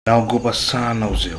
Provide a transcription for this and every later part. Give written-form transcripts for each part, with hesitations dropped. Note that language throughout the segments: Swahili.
Naogopa sana uzee.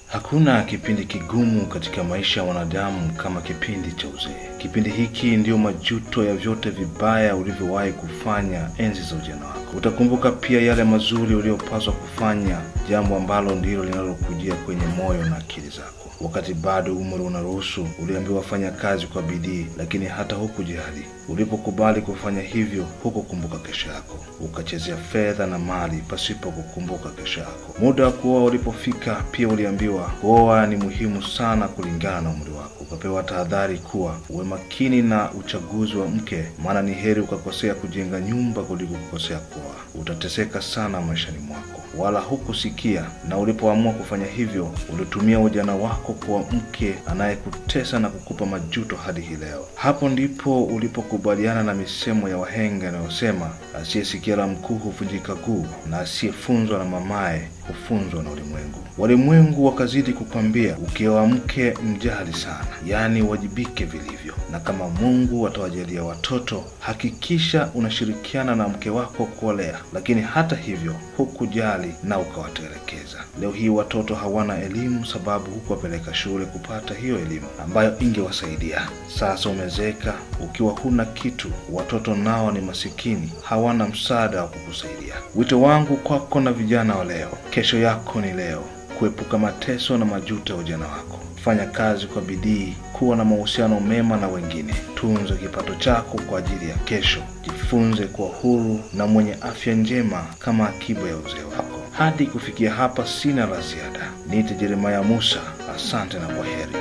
Hakuna kipindi kigumu katika maisha ya wanadamu kama kipindi cha uzee. Kipindi hiki ndio majuto ya vyote vibaya ulivyowahi kufanya enzi za ujana wako. Utakumbuka pia yale mazuri uliyopaswa kufanya, jambo ambalo ndilo linalokujia kwenye moyo na akili zako. Wakati bado umri unaruhusu, uliambiwa fanya kazi kwa bidii, lakini hata hukujali. Ulipokubali kufanya hivyo, hukukumbuka kesho yako. Ukachezea fedha na mali pasipo kukumbuka kesho yako. Muda wa kuoa ulipofika, pia uliambiwa kuoa ni muhimu sana kulingana na umri wako. Ukapewa tahadhari kuwa uwe makini na uchaguzi wa mke, maana ni heri ukakosea kujenga nyumba kuliko kukosea kuoa. Utateseka sana maishani mwako. Wala hukusikia, na ulipoamua kufanya hivyo, ulitumia ujana wako kwa mke anayekutesa na kukupa majuto hadi hii leo. Hapo ndipo ulipokubaliana na misemo ya wahenga inayosema asiyesikia la mkuu huvunjika guu, na asiyefunzwa na mamaye hufunzwa na ulimwengu. Walimwengu wakazidi kukwambia ukioa mke mjali sana, yani wajibike vilivyo, na kama Mungu atawajalia watoto, hakikisha unashirikiana na mke wako kuolea. Lakini hata hivyo hukujali na ukawatelekeza. Leo hii watoto hawana elimu sababu hukuwapeleka shule kupata hiyo elimu ambayo ingewasaidia. Sasa umezeeka ukiwa huna kitu, watoto nao ni masikini, hawana msaada wa kukusaidia. Wito wangu kwako na vijana wa leo, kesho yako ni leo. Kuepuka mateso na majuto ya ujana wako. Fanya kazi kwa bidii, kuwa na mahusiano mema na wengine. Tunza kipato chako kwa ajili ya kesho. Jifunze kuwa huru na mwenye afya njema kama akiba ya uzee wako. Hadi kufikia hapa sina la ziada. Niite Jeremiah Musa. Asante na kwaheri.